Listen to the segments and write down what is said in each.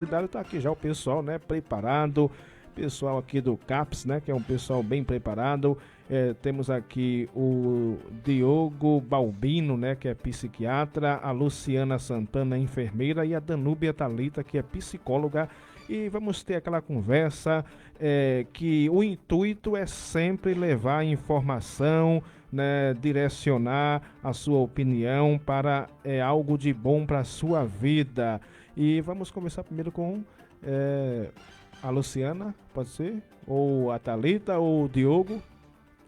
Tá aqui já o pessoal, né, preparado, pessoal aqui do CAPS, né, que é um pessoal bem preparado. Temos aqui o Diogo Balbino, né, que é psiquiatra, a Luciana Santana, enfermeira, e a Danúbia Talita, que é psicóloga. E vamos ter aquela conversa que o intuito é sempre levar informação, né, direcionar a sua opinião para algo de bom para a sua vida. E vamos começar primeiro com a Luciana, pode ser? Ou a Thalita, ou o Diogo.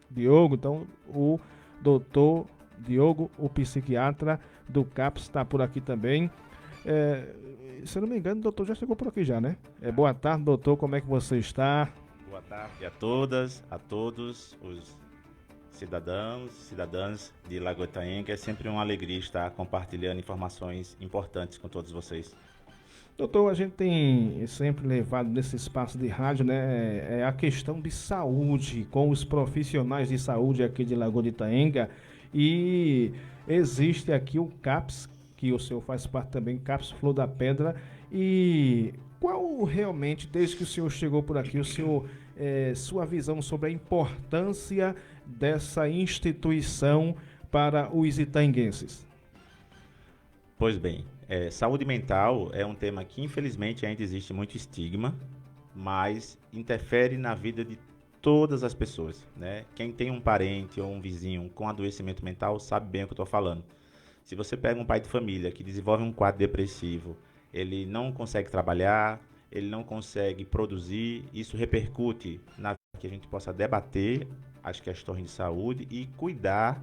Diogo, então o doutor Diogo, o psiquiatra do CAPS, está por aqui também. É, Se eu não me engano, o doutor já chegou por aqui já, né? Boa tarde, doutor, como é que você está? Boa tarde a todas, a todos os cidadãos e cidadãs de Lagoa Itaenga. É sempre uma alegria estar compartilhando informações importantes com todos vocês. Doutor, a gente tem sempre levado nesse espaço de rádio, né, a questão de saúde com os profissionais de saúde aqui de Lagoa de Itaenga, e existe aqui o CAPS, que o senhor faz parte também, CAPS Flor da Pedra. E qual realmente, desde que o senhor chegou por aqui, o senhor, sua visão sobre a importância dessa instituição para os itaenguenses? Pois bem, saúde mental é um tema que infelizmente ainda existe muito estigma, mas interfere na vida de todas as pessoas, né? Quem tem um parente ou um vizinho com adoecimento mental sabe bem o que eu estou falando. Se você pega um pai de família que desenvolve um quadro depressivo, ele não consegue trabalhar, ele não consegue produzir, isso repercute na vida que a gente possa debater as questões de saúde e cuidar,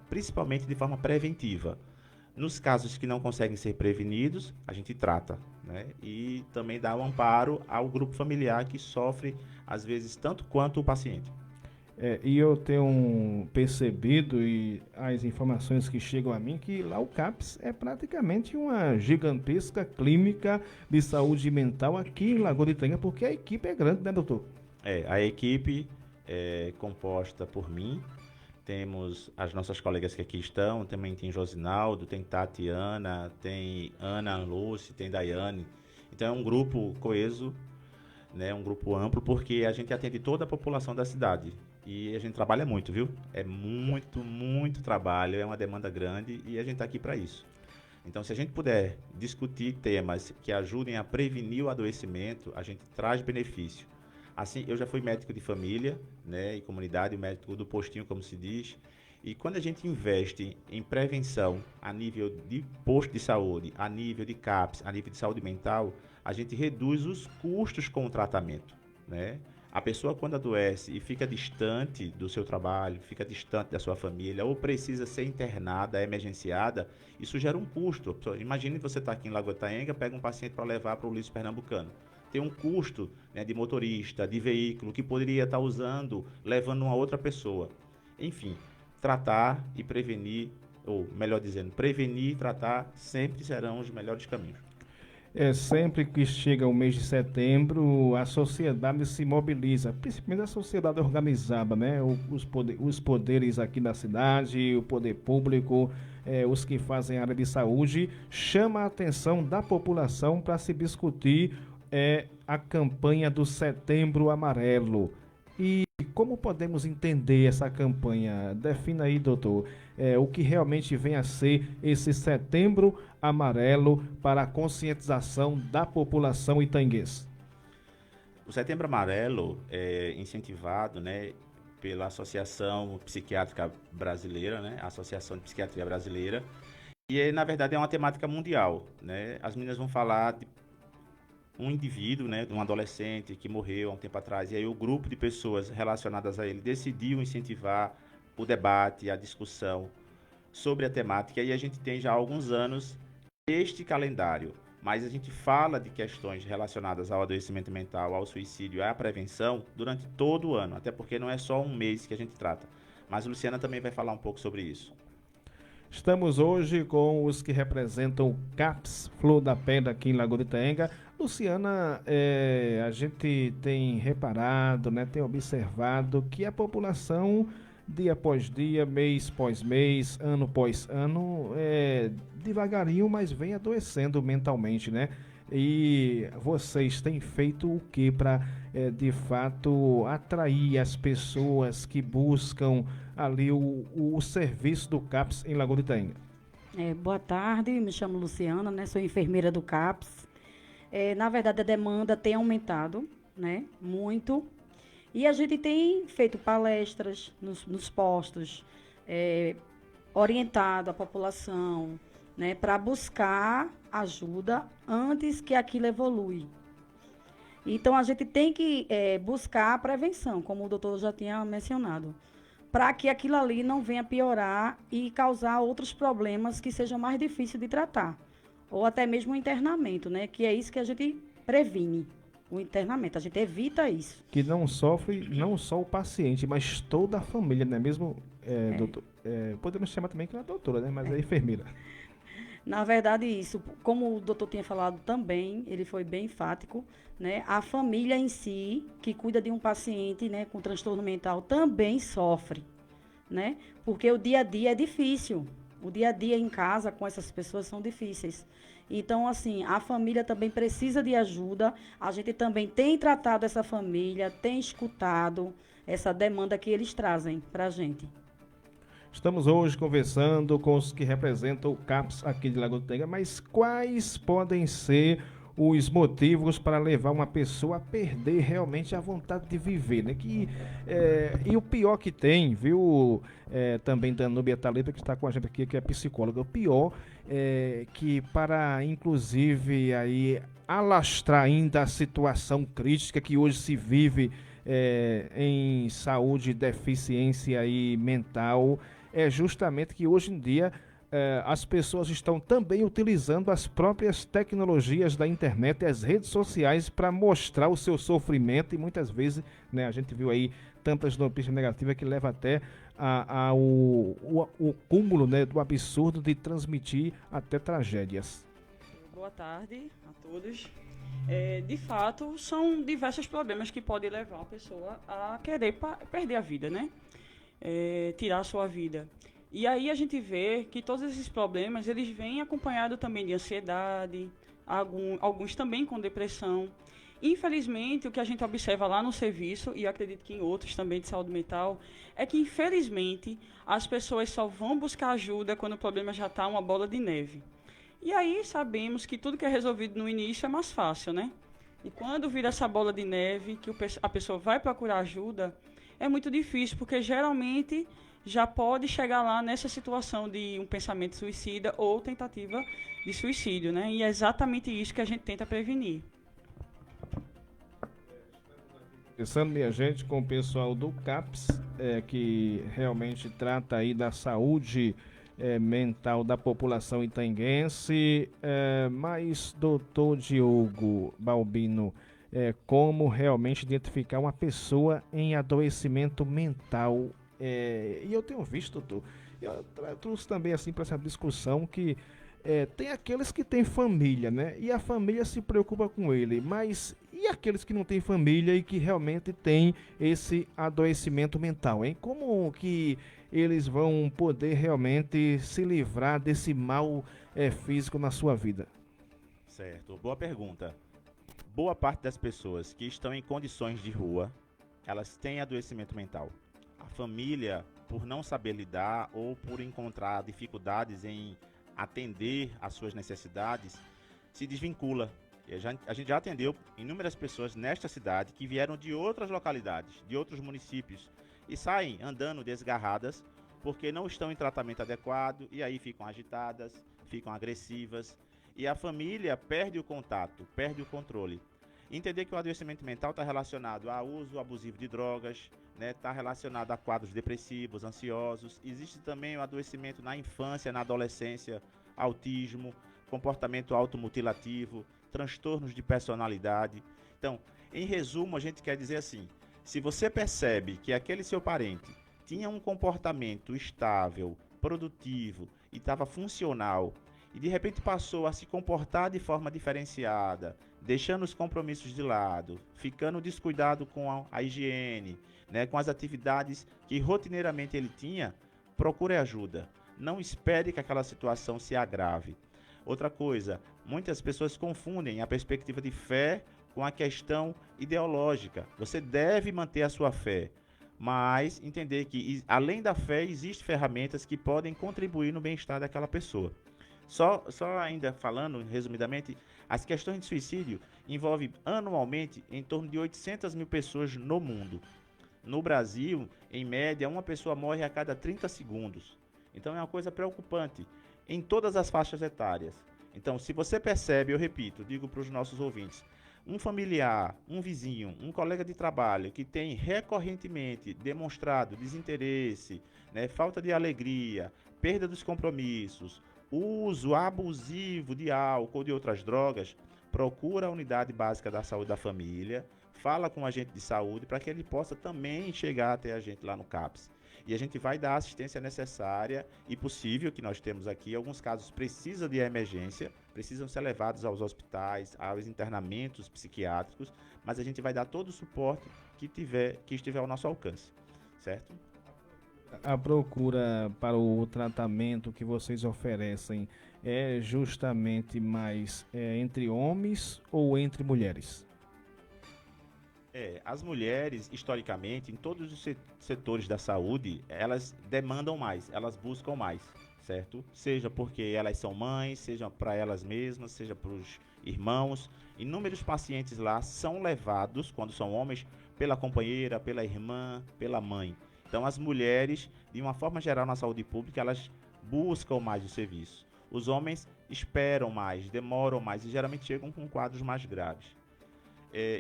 principalmente de forma preventiva. Nos casos que não conseguem ser prevenidos, a gente trata, né? E também dá um amparo ao grupo familiar que sofre, às vezes, tanto quanto o paciente. E eu tenho percebido, e as informações que chegam a mim, que lá o CAPS é praticamente uma gigantesca clínica de saúde mental aqui em Lagoa de Itanha, porque a equipe é grande, né, doutor? A equipe é composta por mim, temos as nossas colegas que aqui estão, também tem Josinaldo, tem Tatiana, tem Ana Lúcia, tem Daiane. Então é um grupo coeso, né, um grupo amplo, porque a gente atende toda a população da cidade. E a gente trabalha muito, viu? É muito, muito trabalho, é uma demanda grande e a gente está aqui para isso. Então, se a gente puder discutir temas que ajudem a prevenir o adoecimento, a gente traz benefício. Assim, eu já fui médico de família, né, e comunidade, médico do postinho, como se diz. E quando a gente investe em prevenção a nível de posto de saúde, a nível de CAPS, a nível de saúde mental, a gente reduz os custos com o tratamento, né? A pessoa, quando adoece e fica distante do seu trabalho, fica distante da sua família, ou precisa ser internada, emergenciada, isso gera um custo. Imagine você estar aqui em Lagoa Itaenga, pega um paciente para levar para o Ulisses Pernambucano. Tem um custo, né, de motorista, de veículo, que poderia estar usando, levando uma outra pessoa. Enfim, tratar e prevenir, ou melhor dizendo, prevenir e tratar sempre serão os melhores caminhos. Sempre que chega o mês de setembro, a sociedade se mobiliza, principalmente a sociedade organizada, né? Os poderes aqui da cidade, o poder público, os que fazem área de saúde, chama a atenção da população para se discutir a campanha do Setembro Amarelo. E como podemos entender essa campanha? Defina aí, doutor, o que realmente vem a ser esse Setembro Amarelo para a conscientização da população itanguense. O Setembro Amarelo é incentivado, né, pela Associação Psiquiátrica Brasileira, né, a Associação de Psiquiatria Brasileira, e na verdade é uma temática mundial, né? As meninas vão falar de um indivíduo, né, de um adolescente que morreu há um tempo atrás, e aí o grupo de pessoas relacionadas a ele decidiu incentivar o debate, a discussão sobre a temática, e a gente tem já há alguns anos este calendário, mas a gente fala de questões relacionadas ao adoecimento mental, ao suicídio e à prevenção durante todo o ano, até porque não é só um mês que a gente trata. Mas a Luciana também vai falar um pouco sobre isso. Estamos hoje com os que representam o CAPS Flor da Pedra aqui em Lagoa de Itaenga. Luciana, a gente tem reparado, né, tem observado que a população, dia após dia, mês após mês, ano após ano, devagarinho, mas vem adoecendo mentalmente, né? E vocês têm feito o que para, de fato, atrair as pessoas que buscam ali o serviço do CAPS em Lagoa de Itaenga? Boa tarde, me chamo Luciana, né? Sou enfermeira do CAPS. Na verdade, a demanda tem aumentado, né? Muito. E a gente tem feito palestras nos postos, orientado a população, né? Para buscar ajuda antes que aquilo evolui. Então, a gente tem que buscar a prevenção, como o doutor já tinha mencionado, para que aquilo ali não venha piorar e causar outros problemas que sejam mais difíceis de tratar. Ou até mesmo o internamento, né? Que é isso que a gente previne, o internamento. A gente evita isso. Que não sofre não só o paciente, mas toda a família, não é mesmo, doutor? Podemos chamar também que é a doutora, né? Mas é enfermeira. Na verdade, isso, como o doutor tinha falado também, ele foi bem enfático, né? A família em si, que cuida de um paciente, né, com transtorno mental, também sofre, né? Porque o dia a dia é difícil. O dia a dia em casa com essas pessoas são difíceis. Então, assim, a família também precisa de ajuda. A gente também tem tratado essa família, tem escutado essa demanda que eles trazem para a gente. Estamos hoje conversando com os que representam o CAPS aqui de Lagoa de Itaenga, mas quais podem ser os motivos para levar uma pessoa a perder realmente a vontade de viver, né? E o pior que tem, viu, também Danúbia Taleta, que está com a gente aqui, que é psicóloga, o pior é que para, inclusive, aí alastrar ainda a situação crítica que hoje se vive em saúde e deficiência aí mental, é justamente que hoje em dia as pessoas estão também utilizando as próprias tecnologias da internet e as redes sociais para mostrar o seu sofrimento e muitas vezes, né, a gente viu aí tantas notícias negativas que leva até o cúmulo, né, do absurdo de transmitir até tragédias. Boa tarde a todos. De fato, são diversos problemas que podem levar a pessoa a querer perder a vida, né? Tirar a sua vida. E aí a gente vê que todos esses problemas, eles vêm acompanhados também de ansiedade, alguns também com depressão. Infelizmente, o que a gente observa lá no serviço, e acredito que em outros também de saúde mental, é que, infelizmente, as pessoas só vão buscar ajuda quando o problema já está uma bola de neve. E aí sabemos que tudo que é resolvido no início é mais fácil, né? E quando vira essa bola de neve, que a pessoa vai procurar ajuda, é muito difícil, porque geralmente já pode chegar lá nessa situação de um pensamento suicida ou tentativa de suicídio, né? E é exatamente isso que a gente tenta prevenir. Conversando, minha gente, com o pessoal do CAPS, que realmente trata aí da saúde mental da população itaenguense, mas doutor Diogo Balbino, como realmente identificar uma pessoa em adoecimento mental? E eu tenho visto, doutor, eu trouxe também assim para essa discussão que tem aqueles que têm família, né? E a família se preocupa com ele, mas e aqueles que não têm família e que realmente têm esse adoecimento mental, hein? Como que eles vão poder realmente se livrar desse mal físico na sua vida? Certo, boa pergunta. Boa parte das pessoas que estão em condições de rua, elas têm adoecimento mental. A família, por não saber lidar ou por encontrar dificuldades em atender às suas necessidades, se desvincula. E a gente já atendeu inúmeras pessoas nesta cidade que vieram de outras localidades, de outros municípios, e saem andando desgarradas porque não estão em tratamento adequado e aí ficam agitadas, ficam agressivas e a família perde o contato, perde o controle. Entender que o adoecimento mental está relacionado ao uso abusivo de drogas, né, está relacionado a quadros depressivos, ansiosos. Existe também o adoecimento na infância, na adolescência, autismo, comportamento automutilativo, transtornos de personalidade. Então, em resumo, a gente quer dizer assim, se você percebe que aquele seu parente tinha um comportamento estável, produtivo e estava funcional, e de repente passou a se comportar de forma diferenciada, deixando os compromissos de lado, ficando descuidado com a higiene, né, com as atividades que rotineiramente ele tinha, procure ajuda. Não espere que aquela situação se agrave. Outra coisa, Muitas pessoas confundem a perspectiva de fé com a questão ideológica. Você deve manter a sua fé, mas entender que, além da fé, existem ferramentas que podem contribuir no bem-estar daquela pessoa. Só ainda falando, resumidamente, as questões de suicídio envolvem anualmente em torno de 800 mil pessoas no mundo. No Brasil, em média, uma pessoa morre a cada 30 segundos. Então é uma coisa preocupante em todas as faixas etárias. Então, se você percebe, eu repito, digo para os nossos ouvintes, um familiar, um vizinho, um colega de trabalho que tem recorrentemente demonstrado desinteresse, né, falta de alegria, perda dos compromissos, uso abusivo de álcool ou de outras drogas, procura a unidade básica da saúde da família, fala com o agente de saúde para que ele possa também chegar até a gente lá no CAPS. E a gente vai dar a assistência necessária e possível, que nós temos aqui. Alguns casos precisam de emergência, precisam ser levados aos hospitais, aos internamentos psiquiátricos, mas a gente vai dar todo o suporte que estiver ao nosso alcance, certo? A procura para o tratamento que vocês oferecem é justamente mais entre homens ou entre mulheres? As mulheres, historicamente, em todos os setores da saúde, elas demandam mais, elas buscam mais, certo? Seja porque elas são mães, seja para elas mesmas, seja para os irmãos. Inúmeros pacientes lá são levados, quando são homens, pela companheira, pela irmã, pela mãe. Então, as mulheres, de uma forma geral na saúde pública, elas buscam mais o serviço. Os homens esperam mais, demoram mais e geralmente chegam com quadros mais graves.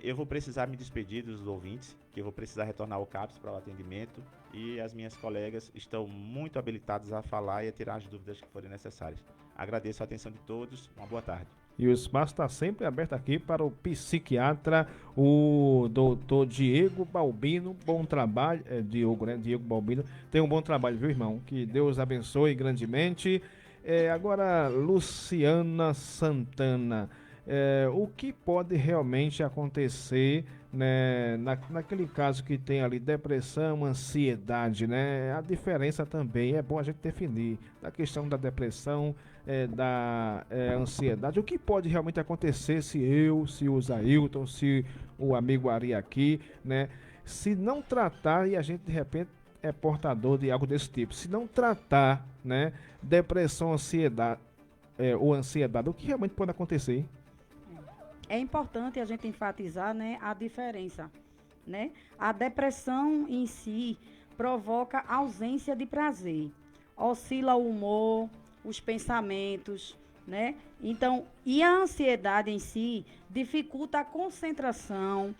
Eu vou precisar me despedir dos ouvintes, que eu vou precisar retornar ao CAPS para o atendimento, e as minhas colegas estão muito habilitadas a falar e a tirar as dúvidas que forem necessárias. Agradeço a atenção de todos, uma boa tarde. E o espaço está sempre aberto aqui para o psiquiatra, o doutor Diego Balbino. Bom trabalho, Diogo, né? Diego Balbino. Tem um bom trabalho, viu, irmão? Que Deus abençoe grandemente. Agora, Luciana Santana. O que pode realmente acontecer, né, naquele caso que tem ali depressão, ansiedade, né? A diferença também é bom a gente definir da questão da depressão, da ansiedade. O que pode realmente acontecer se o Zailton, se o amigo Ari aqui, né, se não tratar e a gente de repente é portador de algo desse tipo, se não tratar, né, depressão, ansiedade ou ansiedade, o que realmente pode acontecer, hein? É importante a gente enfatizar, né, a diferença, né? A depressão em si provoca ausência de prazer, oscila o humor, os pensamentos, né? Então, e a ansiedade em si dificulta a concentração,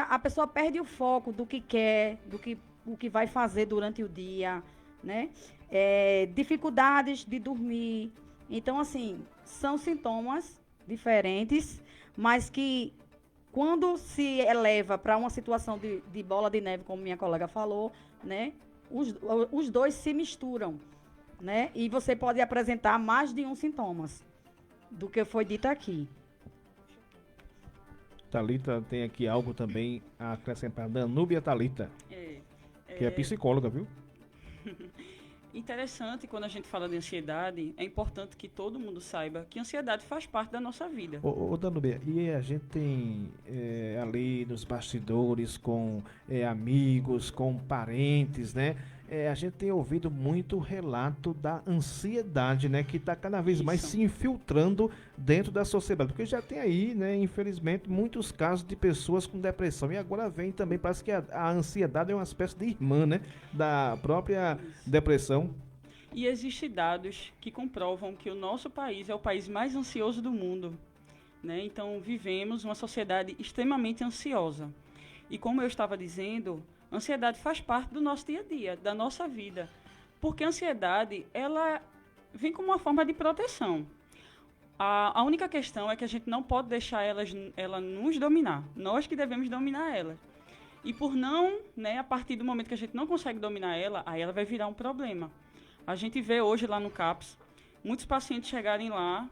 a pessoa perde o foco do que quer, o que vai fazer durante o dia, né? Dificuldades de dormir. Então, assim, são sintomas diferentes, mas que quando se eleva para uma situação de bola de neve, como minha colega falou, né, os dois se misturam, né, e você pode apresentar mais de um sintomas do que foi dito aqui. Thalita tem aqui algo também a acrescentar. Danúbia Thalita, que é psicóloga, viu? Interessante, quando a gente fala de ansiedade, é importante que todo mundo saiba que a ansiedade faz parte da nossa vida. Ô Danúbia, e a gente tem ali nos bastidores com amigos, com parentes, né? A gente tem ouvido muito relato da ansiedade, né? Que está cada vez mais se infiltrando dentro da sociedade. Porque já tem aí, né? Infelizmente, muitos casos de pessoas com depressão. E agora vem também, parece que a ansiedade é uma espécie de irmã, né? Da própria depressão. E existem dados que comprovam que o nosso país é o país mais ansioso do mundo, né? Então, vivemos uma sociedade extremamente ansiosa. E como eu estava dizendo, a ansiedade faz parte do nosso dia a dia, da nossa vida. Porque a ansiedade, ela vem como uma forma de proteção. A única questão é que a gente não pode deixar ela nos dominar. Nós que devemos dominar ela. E por não, né, a partir do momento que a gente não consegue dominar ela, aí ela vai virar um problema. A gente vê hoje lá no CAPS, muitos pacientes chegarem lá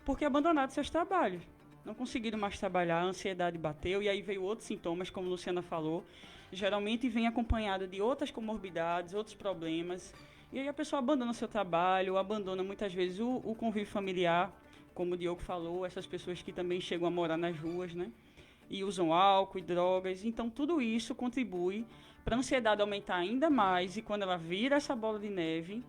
porque abandonaram seus trabalhos. Não conseguiram mais trabalhar, a ansiedade bateu, e aí veio outros sintomas, como a Luciana falou. Geralmente vem acompanhada de outras comorbidades, outros problemas. E aí a pessoa abandona seu trabalho, abandona muitas vezes o convívio familiar, como o Diogo falou, essas pessoas que também chegam a morar nas ruas, né? E usam álcool e drogas. Então, tudo isso contribui para a ansiedade aumentar ainda mais. E quando ela vira essa bola de neve,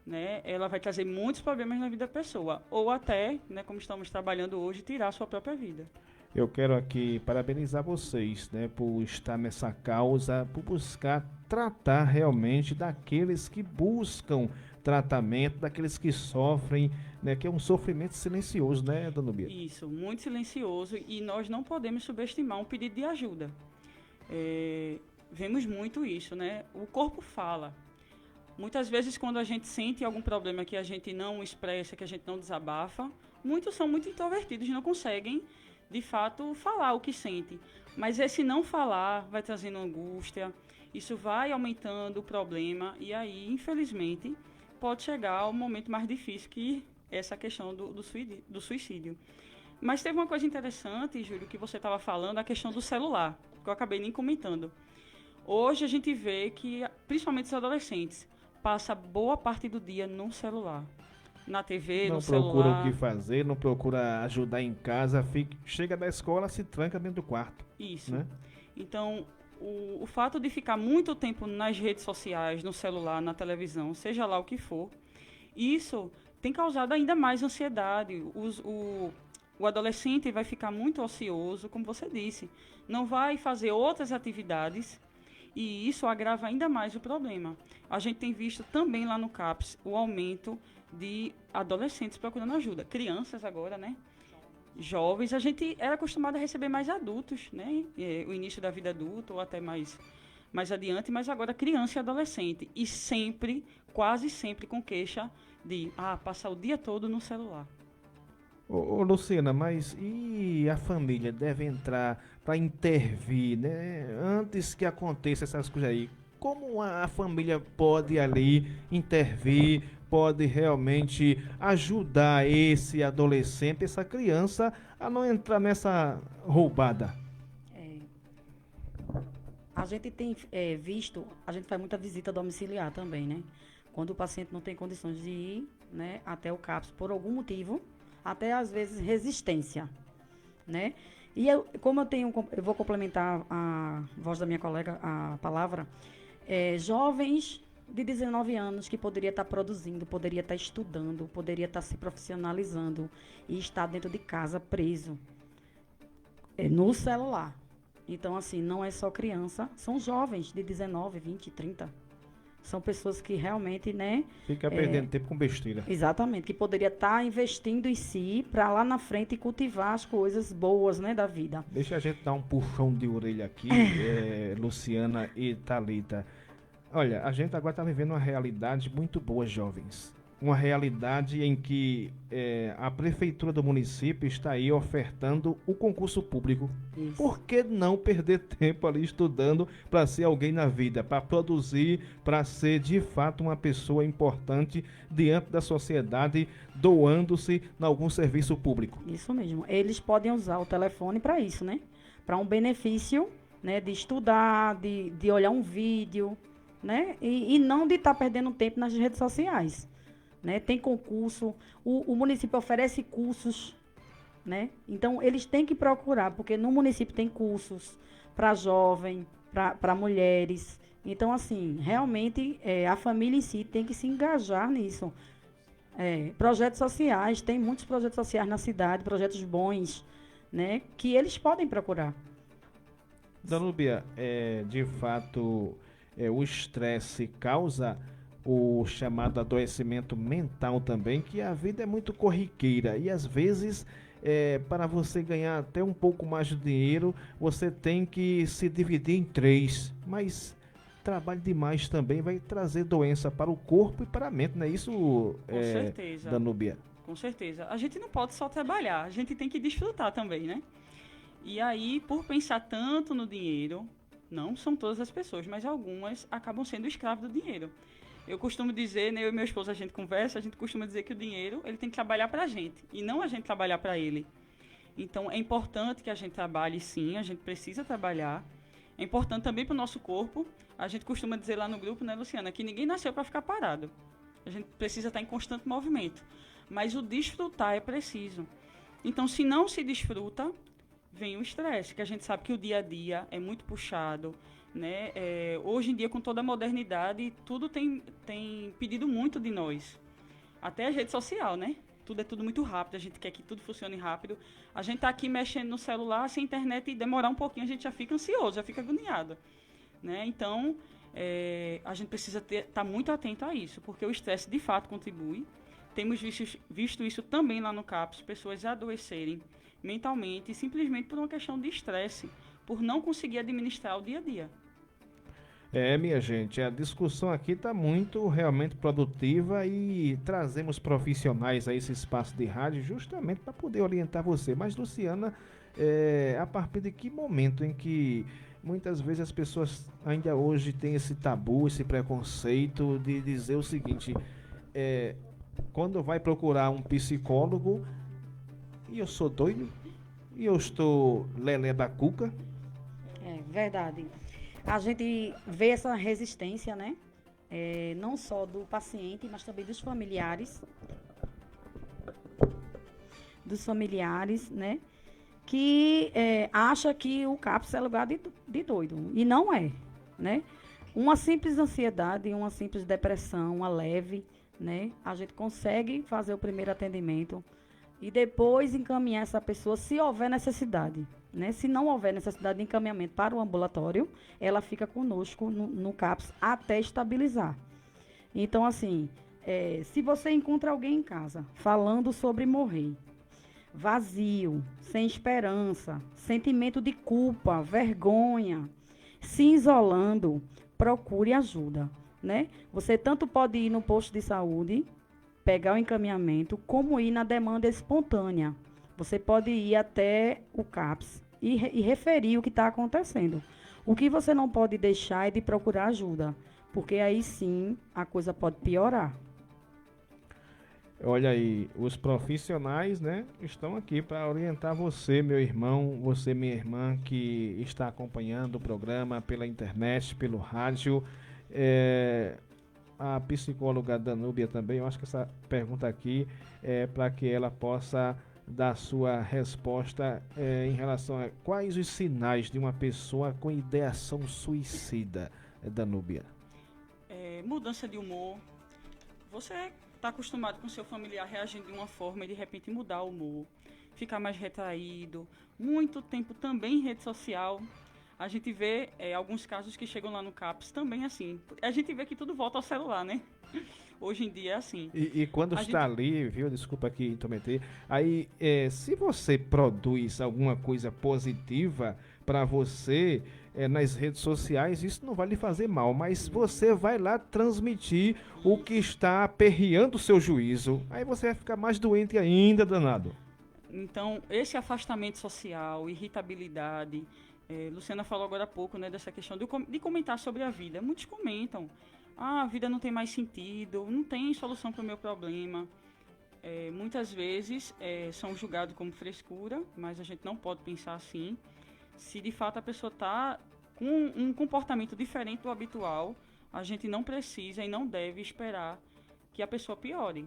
né, ela vai trazer muitos problemas na vida da pessoa. Ou até, né, como estamos trabalhando hoje, tirar a sua própria vida. Eu quero aqui parabenizar vocês, né, por estar nessa causa, por buscar tratar realmente daqueles que buscam tratamento, daqueles que sofrem, né, que é um sofrimento silencioso, né, Dona Bia? Isso, muito silencioso, e nós não podemos subestimar um pedido de ajuda. Vemos muito isso, né? O corpo fala. Muitas vezes, quando a gente sente algum problema que a gente não expressa, que a gente não desabafa, muitos são muito introvertidos, não conseguem, de fato, falar o que sente. Mas esse não falar vai trazendo angústia, isso vai aumentando o problema, e aí, infelizmente, pode chegar ao momento mais difícil, que é essa questão do suicídio. Mas teve uma coisa interessante, Júlio, que você estava falando, a questão do celular, que eu acabei nem comentando. Hoje a gente vê que, principalmente os adolescentes, passa boa parte do dia no celular. Na TV, não no celular. Não procura o que fazer, não procura ajudar em casa, chega da escola, se tranca dentro do quarto. Isso. Né? Então, o fato de ficar muito tempo nas redes sociais, no celular, na televisão, seja lá o que for, isso tem causado ainda mais ansiedade. O adolescente vai ficar muito ocioso, como você disse, não vai fazer outras atividades, e isso agrava ainda mais o problema. A gente tem visto também lá no CAPS o aumento de adolescentes procurando ajuda. Crianças agora, né? Jovens. A gente era acostumado a receber mais adultos, né? O início da vida adulta ou até mais adiante, mas agora criança e adolescente. E sempre, quase sempre com queixa de passar o dia todo no celular. Ô, Luciana, mas e a família deve entrar para intervir, né? Antes que aconteça essas coisas aí, como a família pode ali intervir, pode realmente ajudar esse adolescente, essa criança a não entrar nessa roubada? A gente tem visto, a gente faz muita visita domiciliar também, né? Quando o paciente não tem condições de ir, né, até o CAPS por algum motivo, até às vezes resistência, né? E eu vou complementar a voz da minha colega, a palavra, jovens de 19 anos que poderia estar produzindo, poderia estar estudando, poderia estar se profissionalizando e estar dentro de casa preso no celular. Então, assim, não é só criança, são jovens de 19, 20, 30. São pessoas que realmente, né... Fica perdendo tempo com besteira. Exatamente, que poderia estar investindo em si para lá na frente cultivar as coisas boas, né, da vida. Deixa a gente dar um puxão de orelha aqui, Luciana e Thalita. Olha, a gente agora está vivendo uma realidade muito boa, jovens. Uma realidade em que a prefeitura do município está aí ofertando o concurso público. Isso. Por que não perder tempo ali estudando para ser alguém na vida, para produzir, para ser de fato uma pessoa importante diante da sociedade, doando-se em algum serviço público? Isso mesmo. Eles podem usar o telefone para isso, né? Para um benefício, né, de estudar, de olhar um vídeo, né? E não de estar perdendo tempo nas redes sociais. Né? Tem concurso, o município oferece cursos, né? Então eles têm que procurar, porque no município tem cursos para jovem, para mulheres. Então, assim, realmente a família em si tem que se engajar nisso. Projetos sociais, tem muitos projetos sociais na cidade, projetos bons, né? Que eles podem procurar. Danúbia, de fato, o estresse causa o chamado adoecimento mental também, que a vida é muito corriqueira e às vezes para você ganhar até um pouco mais de dinheiro, você tem que se dividir em 3, mas trabalho demais também vai trazer doença para o corpo e para a mente, não é isso, Com certeza. Danúbia? Com certeza. A gente não pode só trabalhar, a gente tem que desfrutar também, né? E aí, por pensar tanto no dinheiro, não são todas as pessoas, mas algumas acabam sendo escravos do dinheiro. Eu costumo dizer, né, eu e meu esposo, a gente conversa, a gente costuma dizer que o dinheiro, ele tem que trabalhar para a gente, e não a gente trabalhar para ele. Então, é importante que a gente trabalhe, sim, a gente precisa trabalhar. É importante também para o nosso corpo. A gente costuma dizer lá no grupo, né, Luciana, que ninguém nasceu para ficar parado. A gente precisa estar em constante movimento. mas o desfrutar é preciso. Então, se não se desfruta, vem o estresse, que a gente sabe que o dia a dia é muito puxado, né? Hoje em dia, com toda a modernidade, tudo tem pedido muito de nós. Até a rede social, né? Tudo muito rápido, a gente quer que tudo funcione rápido. A gente está aqui mexendo no celular, se a internet demorar um pouquinho, a gente já fica ansioso, já fica agoniado, né? Então, a gente precisa estar muito atento a isso, porque o estresse, de fato, contribui. Temos visto isso também lá no CAPS, pessoas adoecerem mentalmente, simplesmente por uma questão de estresse, por não conseguir administrar o dia a dia. Minha gente, a discussão aqui está muito realmente produtiva e trazemos profissionais a esse espaço de rádio justamente para poder orientar você. Mas, Luciana, a partir de que momento em que muitas vezes as pessoas ainda hoje têm esse tabu, esse preconceito de dizer o seguinte, quando vai procurar um psicólogo, e eu sou doido, e eu estou lelé da cuca? É verdade. A gente vê essa resistência, né? Não só do paciente, mas também dos familiares. Né? Que acha que o CAPS é lugar de doido. E não é, né? Uma simples ansiedade, uma simples depressão, uma leve, né? A gente consegue fazer o primeiro atendimento e depois encaminhar essa pessoa se houver necessidade. Né? Se não houver necessidade de encaminhamento para o ambulatório, ela fica conosco no CAPS até estabilizar. Então, assim, se você encontra alguém em casa falando sobre morrer, vazio, sem esperança, sentimento de culpa, vergonha, se isolando, procure ajuda. Né? Você tanto pode ir no posto de saúde, pegar o encaminhamento, como ir na demanda espontânea. Você pode ir até o CAPS e referir o que está acontecendo. O que você não pode deixar é de procurar ajuda, porque aí sim a coisa pode piorar. Olha aí, os profissionais, né, estão aqui para orientar você, meu irmão, você, minha irmã, que está acompanhando o programa pela internet, pelo rádio. A psicóloga Danúbia também, eu acho que essa pergunta aqui é para que ela possa dar sua resposta em relação a quais os sinais de uma pessoa com ideação suicida, Danúbia. Mudança de humor. Você está acostumado com seu familiar reagindo de uma forma e de repente mudar o humor, ficar mais retraído, muito tempo também em rede social. A gente vê alguns casos que chegam lá no CAPS também assim. A gente vê que tudo volta ao celular, né? Hoje em dia é assim. E quando está ali, viu? Desculpa aqui intrometer. Aí, se você produz alguma coisa positiva para você nas redes sociais, isso não vai lhe fazer mal, mas você vai lá transmitir o que está aperreando o seu juízo. Aí você vai ficar mais doente ainda, danado. Então, esse afastamento social, irritabilidade. Luciana falou agora há pouco, né, dessa questão de comentar sobre a vida. Muitos comentam. A vida não tem mais sentido, não tem solução para o meu problema. Muitas vezes são julgados como frescura, mas a gente não pode pensar assim. Se de fato a pessoa está com um comportamento diferente do habitual, a gente não precisa e não deve esperar que a pessoa piore.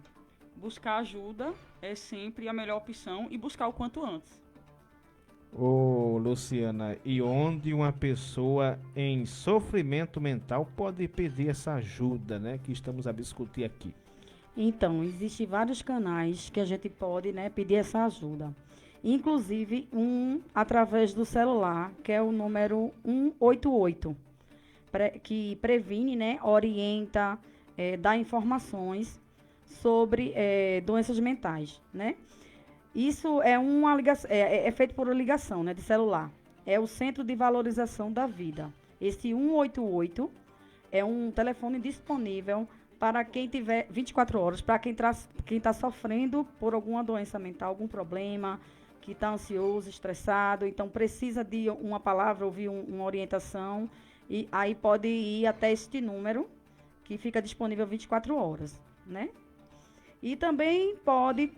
Buscar ajuda é sempre a melhor opção e buscar o quanto antes. Ô, Luciana, e onde uma pessoa em sofrimento mental pode pedir essa ajuda, né, que estamos a discutir aqui? Então, existem vários canais que a gente pode, né, pedir essa ajuda. Inclusive, através do celular, que é o número 188, que previne, né, orienta, dá informações sobre doenças mentais, né? Isso é uma ligação, é feito por ligação, né, de celular. É o Centro de Valorização da Vida. Esse 188 é um telefone disponível para quem tiver 24 horas, para quem está sofrendo por alguma doença mental, algum problema, que está ansioso, estressado, então precisa de uma palavra, ouvir uma orientação, e aí pode ir até este número, que fica disponível 24 horas, né? E também pode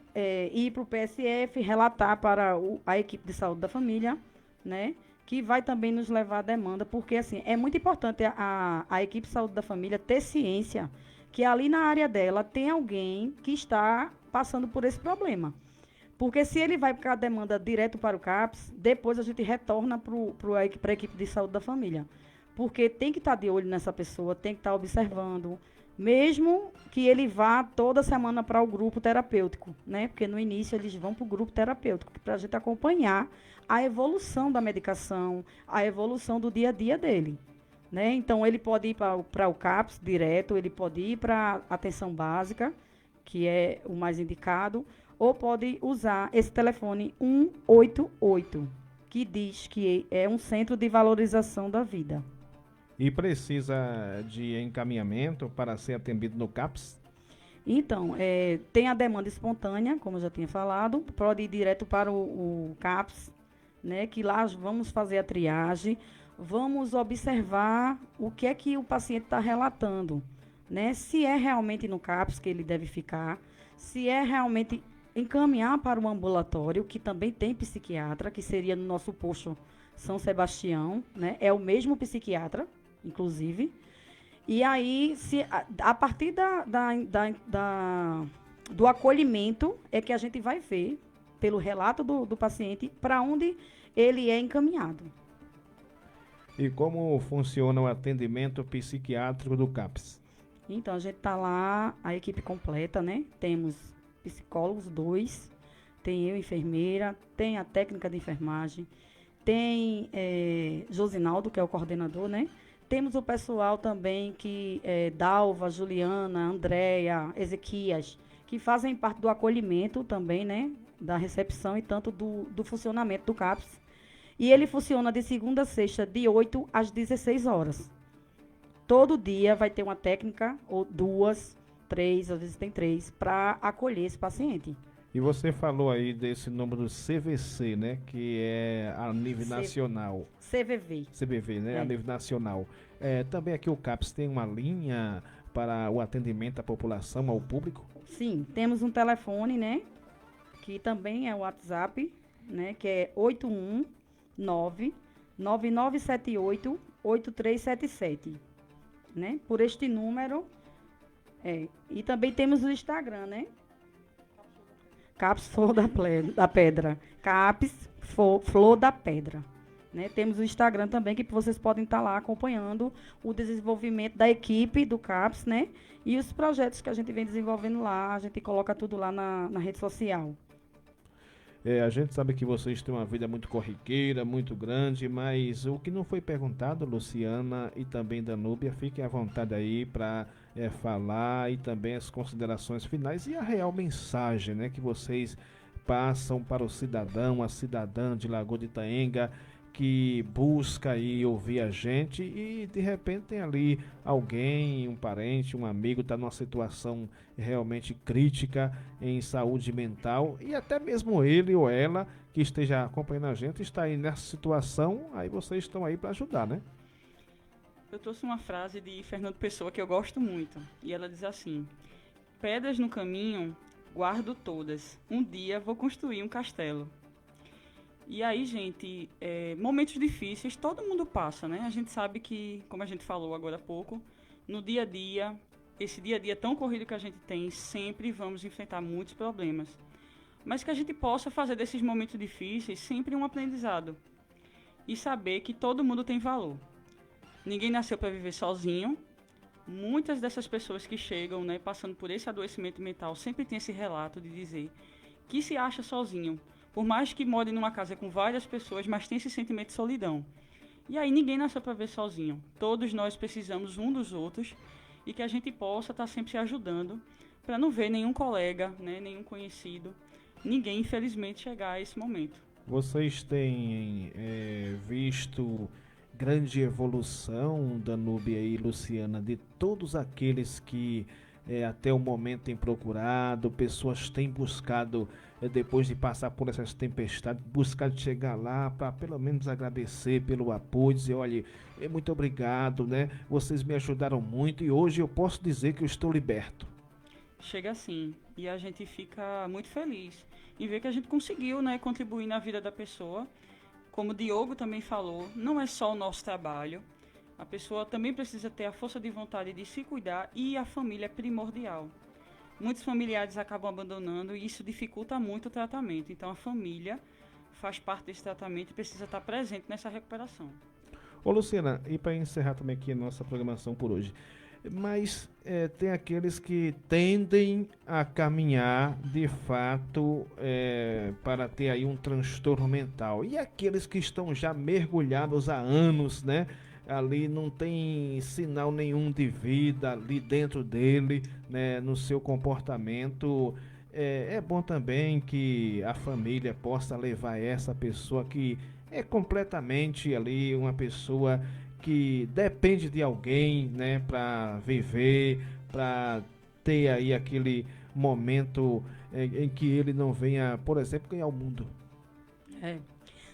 ir para o PSF, relatar para a equipe de saúde da família, né? Que vai também nos levar à demanda, porque assim, é muito importante a equipe de saúde da família ter ciência que ali na área dela tem alguém que está passando por esse problema. Porque se ele vai com a demanda direto para o CAPS, depois a gente retorna para a equipe de saúde da família. Porque tem que estar de olho nessa pessoa, tem que estar observando, mesmo que ele vá toda semana para o grupo terapêutico, né? Porque no início eles vão para o grupo terapêutico, para a gente acompanhar a evolução da medicação, a evolução do dia a dia dele. Né? Então, ele pode ir para o CAPS direto, ele pode ir para a atenção básica, que é o mais indicado, ou pode usar esse telefone 188, que diz que é um centro de valorização da vida. E precisa de encaminhamento para ser atendido no CAPS? Então, tem a demanda espontânea, como eu já tinha falado, pode ir direto para o CAPS, né, que lá vamos fazer a triagem, vamos observar o que é que o paciente está relatando, né? Se é realmente no CAPS que ele deve ficar, se é realmente encaminhar para o ambulatório, que também tem psiquiatra, que seria no nosso posto São Sebastião, né? É o mesmo psiquiatra, inclusive. E aí, a partir do acolhimento, é que a gente vai ver, pelo relato do paciente, para onde ele é encaminhado. E como funciona o atendimento psiquiátrico do CAPS? Então, a gente está lá, a equipe completa, né? Temos psicólogos, 2, tem eu, enfermeira, tem a técnica de enfermagem, tem Josinaldo, que é o coordenador, né? Temos o pessoal também que Dalva, Juliana, Andréia, Ezequias, que fazem parte do acolhimento também, né? Da recepção e tanto do funcionamento do CAPS. E ele funciona de segunda a sexta, de 8 às 16 horas. Todo dia vai ter uma técnica, ou 2, 3, às vezes tem 3, para acolher esse paciente. E você falou aí desse número CVC, né? Que é a nível nacional. CVV, né? A nível nacional. Também aqui o CAPS tem uma linha para o atendimento à população, ao público? Sim, temos um telefone, né? Que também é o WhatsApp, né? Que é 819-9978-8377. Né? Por este número. E também temos o Instagram, né? CAPS Flor da Pedra. CAPS Flor da Pedra. Né? Temos o Instagram também, que vocês podem estar lá acompanhando o desenvolvimento da equipe do CAPS, né? E os projetos que a gente vem desenvolvendo lá, a gente coloca tudo lá na rede social. A gente sabe que vocês têm uma vida muito corriqueira, muito grande, mas o que não foi perguntado, Luciana e também Danúbia, fiquem à vontade aí para falar, e também as considerações finais e a real mensagem, né, que vocês passam para o cidadão, a cidadã de Lagoa de Itaenga, que busca aí ouvir a gente e de repente tem ali alguém, um parente, um amigo, está numa situação realmente crítica em saúde mental, e até mesmo ele ou ela que esteja acompanhando a gente está aí nessa situação, aí vocês estão aí para ajudar, né? Eu trouxe uma frase de Fernando Pessoa que eu gosto muito, e ela diz assim: pedras no caminho, guardo todas, um dia vou construir um castelo. E aí, gente, momentos difíceis todo mundo passa, né? A gente sabe que, como a gente falou agora há pouco, no dia a dia, esse dia a dia tão corrido que a gente tem, sempre vamos enfrentar muitos problemas. Mas que a gente possa fazer desses momentos difíceis sempre um aprendizado. E saber que todo mundo tem valor. Ninguém nasceu para viver sozinho. Muitas dessas pessoas que chegam, né, passando por esse adoecimento mental, sempre tem esse relato de dizer que se acha sozinho. Por mais que more numa casa com várias pessoas, mas tem esse sentimento de solidão. E aí ninguém nasceu para viver sozinho. Todos nós precisamos um dos outros e que a gente possa estar sempre se ajudando para não ver nenhum colega, né, nenhum conhecido, ninguém, infelizmente, chegar a esse momento. Vocês têm visto grande evolução, Danúbia e Luciana, de todos aqueles que até o momento têm procurado, pessoas têm buscado, depois de passar por essas tempestades, buscar chegar lá para pelo menos agradecer pelo apoio, dizer, olha, muito obrigado, né? Vocês me ajudaram muito e hoje eu posso dizer que eu estou liberto. Chega assim, e a gente fica muito feliz em ver que a gente conseguiu, né, contribuir na vida da pessoa. Como o Diogo também falou, não é só o nosso trabalho, a pessoa também precisa ter a força de vontade de se cuidar, e a família é primordial. muitos familiares acabam abandonando e isso dificulta muito o tratamento. Então, a família faz parte desse tratamento e precisa estar presente nessa recuperação. Ô Luciana, e para encerrar também aqui a nossa programação por hoje, mas tem aqueles que tendem a caminhar de fato para ter aí um transtorno mental, e aqueles que estão já mergulhados há anos, né? Ali não tem sinal nenhum de vida ali dentro dele, né? No seu comportamento. É bom também que a família possa levar essa pessoa que é completamente ali uma pessoa que depende de alguém, né, para viver, para ter aí aquele momento em que ele não venha, por exemplo, ganhar o mundo.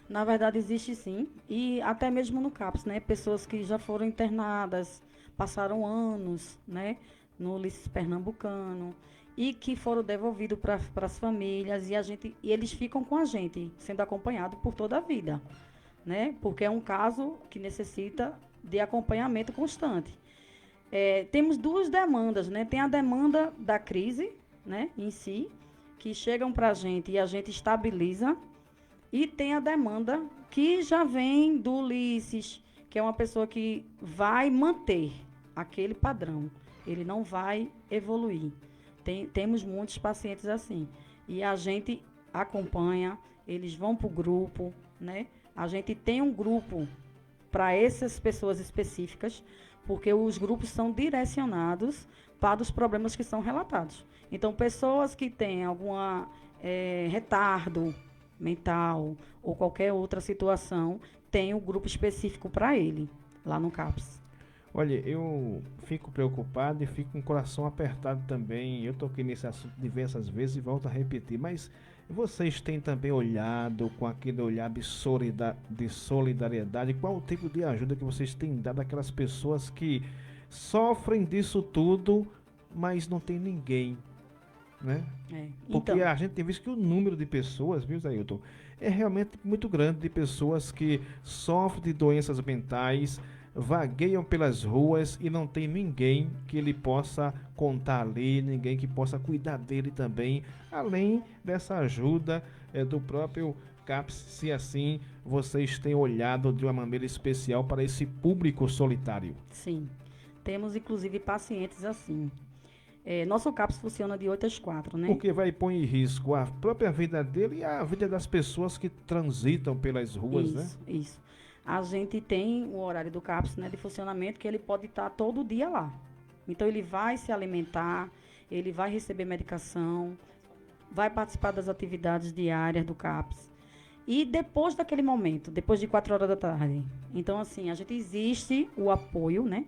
Na verdade, existe sim, e até mesmo no CAPS, né? Pessoas que já foram internadas, passaram anos, né, no Ulisses Pernambucano, e que foram devolvidos para as famílias, e eles ficam com a gente, sendo acompanhados por toda a vida, né? Porque é um caso que necessita de acompanhamento constante. Temos duas demandas, né? Tem a demanda da crise, né, em si, que chegam para a gente e a gente estabiliza, e tem a demanda que já vem do Ulisses, que é uma pessoa que vai manter aquele padrão, ele não vai evoluir. Temos muitos pacientes assim, e a gente acompanha, eles vão para o grupo, né? A gente tem um grupo para essas pessoas específicas, porque os grupos são direcionados para os problemas que são relatados. Então, pessoas que têm algum retardo mental ou qualquer outra situação, tem um grupo específico para ele, lá no CAPS. Olha, eu fico preocupado e fico com o coração apertado também. Eu toquei nesse assunto diversas vezes e volto a repetir, mas vocês têm também olhado com aquele olhar de solidariedade? Qual o tipo de ajuda que vocês têm dado àquelas pessoas que sofrem disso tudo, mas não tem ninguém, né? Porque Então, a gente tem visto que o número de pessoas, viu, Zailton, é realmente muito grande, de pessoas que sofrem de doenças mentais, vagueiam pelas ruas e não tem ninguém que ele possa contar ali, ninguém que possa cuidar dele também, além dessa ajuda do próprio CAPS, se assim vocês têm olhado de uma maneira especial para esse público solitário. sim, temos inclusive pacientes assim. Nosso CAPS funciona de 8 às 4, né? Porque vai pôr em risco a própria vida dele e a vida das pessoas que transitam pelas ruas, né? Isso. A gente tem o horário do CAPS, né, de funcionamento, que ele pode estar todo dia lá. Então, ele vai se alimentar, ele vai receber medicação, vai participar das atividades diárias do CAPS. E depois daquele momento, depois de 4 horas da tarde, então, assim, a gente existe o apoio, né,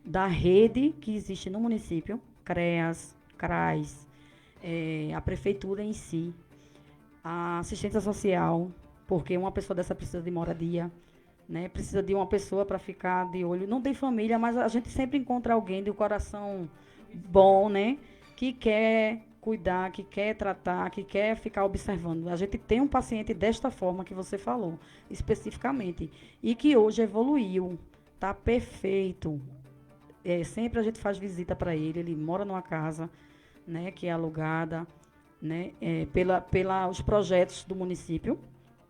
da rede que existe no município, CREAS, CRAS, a prefeitura em si, a assistência social, porque uma pessoa dessa precisa de moradia, né? Precisa de uma pessoa para ficar de olho. Não tem família, mas a gente sempre encontra alguém de um coração bom, né? Que quer cuidar, que quer tratar, que quer ficar observando. A gente tem um paciente desta forma que você falou, especificamente, e que hoje evoluiu, tá perfeito. Sempre a gente faz visita para ele. Ele mora numa casa, né, que é alugada, né, pela os projetos do município,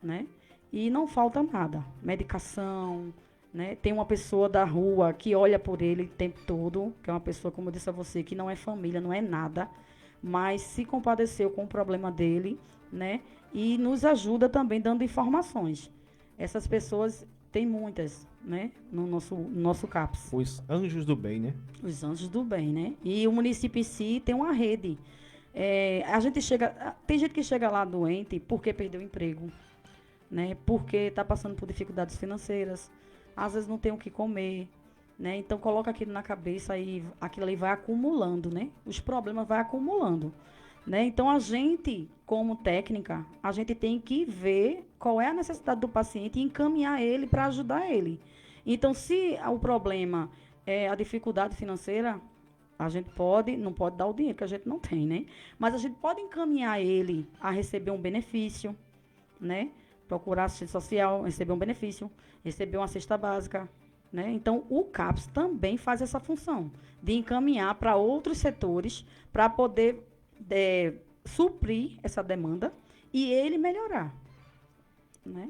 né? E não falta nada. Medicação, né? Tem uma pessoa da rua que olha por ele o tempo todo, que é uma pessoa, como eu disse a você, que não é família, não é nada, mas se compadeceu com o problema dele, né? E nos ajuda também dando informações. Essas pessoas, tem muitas, né? No nosso CAPS. Os anjos do bem, né? Os anjos do bem, né? E o município em si tem uma rede. Tem gente que chega lá doente porque perdeu o emprego, né? Porque está passando por dificuldades financeiras, às vezes não tem o que comer, né? Então coloca aquilo na cabeça e aquilo ali vai acumulando, né? Os problemas vai acumulando, né? Então a gente, como técnica, a gente tem que ver qual é a necessidade do paciente e encaminhar ele para ajudar ele. Então, se o problema é a dificuldade financeira, a gente não pode dar o dinheiro que a gente não tem, né? Mas a gente pode encaminhar ele a receber um benefício, né? Procurar assistência social, receber um benefício, receber uma cesta básica, né? Então, o CAPS também faz essa função de encaminhar para outros setores para poder suprir essa demanda e ele melhorar, né?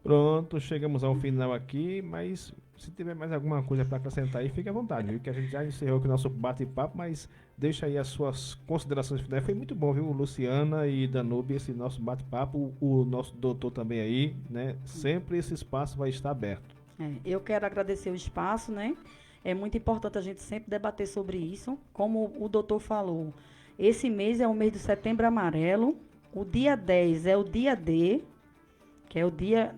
Pronto, chegamos ao final aqui, mas se tiver mais alguma coisa para acrescentar aí, fique à vontade, viu? Que a gente já encerrou aqui o nosso bate-papo, mas deixa aí as suas considerações finais. Foi muito bom, viu, Luciana e Danúbia, esse nosso bate-papo, o nosso doutor também aí, né? Sempre esse espaço vai estar aberto. Eu quero agradecer o espaço, né? É muito importante a gente sempre debater sobre isso. Como o doutor falou, esse mês é o mês do Setembro Amarelo, o dia 10 é o dia D, que é o dia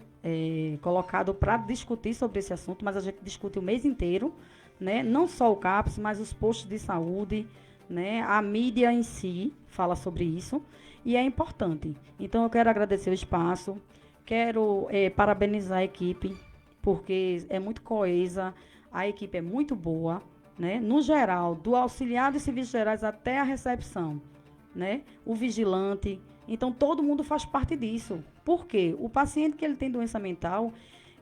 colocado para discutir sobre esse assunto, mas a gente discute o mês inteiro, né? Não só o CAPS, mas os postos de saúde, né? A mídia em si fala sobre isso e é importante. Então, eu quero agradecer o espaço, quero parabenizar a equipe, porque é muito coesa, a equipe é muito boa, né? No geral, do auxiliar dos serviços gerais até a recepção, né? O vigilante. Então, todo mundo faz parte disso. Por quê? O paciente que ele tem doença mental,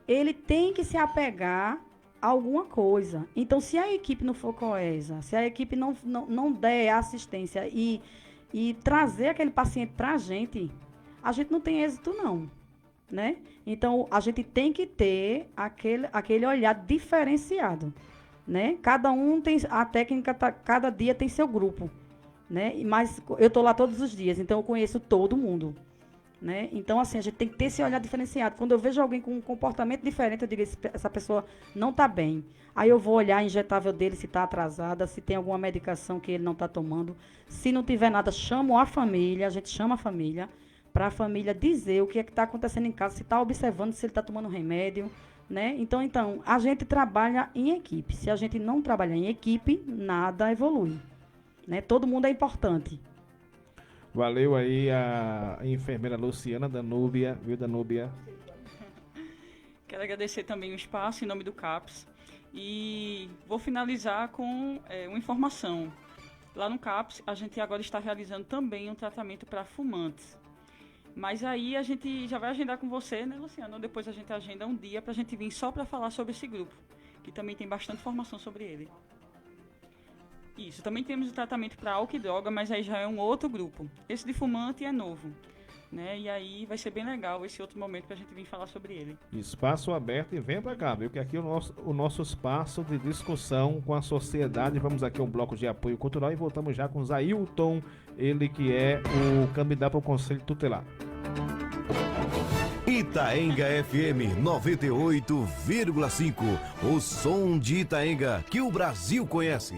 ele tem que se apegar a alguma coisa. Então, se a equipe não for coesa, se a equipe não der assistência e trazer aquele paciente para a gente não tem êxito, não. Né? Então, a gente tem que ter aquele olhar diferenciado. Né? Cada um tem a técnica, cada dia tem seu grupo. Né? Mas eu estou lá todos os dias, então eu conheço todo mundo. Né? Então, assim, a gente tem que ter esse olhar diferenciado. Quando eu vejo alguém com um comportamento diferente, eu digo, essa pessoa não está bem. Aí eu vou olhar a injetável dele, se está atrasada, se tem alguma medicação que ele não está tomando. Se não tiver nada, chamo a família, a gente chama a família, para a família dizer o que é que está acontecendo em casa, se está observando, se ele está tomando remédio. Né? Então, a gente trabalha em equipe. Se a gente não trabalhar em equipe, nada evolui. Né? Todo mundo é importante. Valeu aí a enfermeira Luciana, Danúbia, viu, Danúbia? Quero agradecer também o espaço em nome do CAPS e vou finalizar com uma informação. Lá no CAPS, a gente agora está realizando também um tratamento para fumantes. Mas aí a gente já vai agendar com você, né, Luciano? Depois a gente agenda um dia para a gente vir só para falar sobre esse grupo, que também tem bastante informação sobre ele. Isso, também temos o tratamento para álcool e droga, mas aí já é um outro grupo. Esse de fumante é novo, né? E aí vai ser bem legal esse outro momento para a gente vir falar sobre ele. Espaço aberto e vem para cá, viu? Que aqui é o nosso espaço de discussão com a sociedade. Vamos aqui a um bloco de apoio cultural e voltamos já com Zailton, ele que é o candidato ao Conselho Tutelar. Itaenga FM 98,5. O som de Itaenga que o Brasil conhece.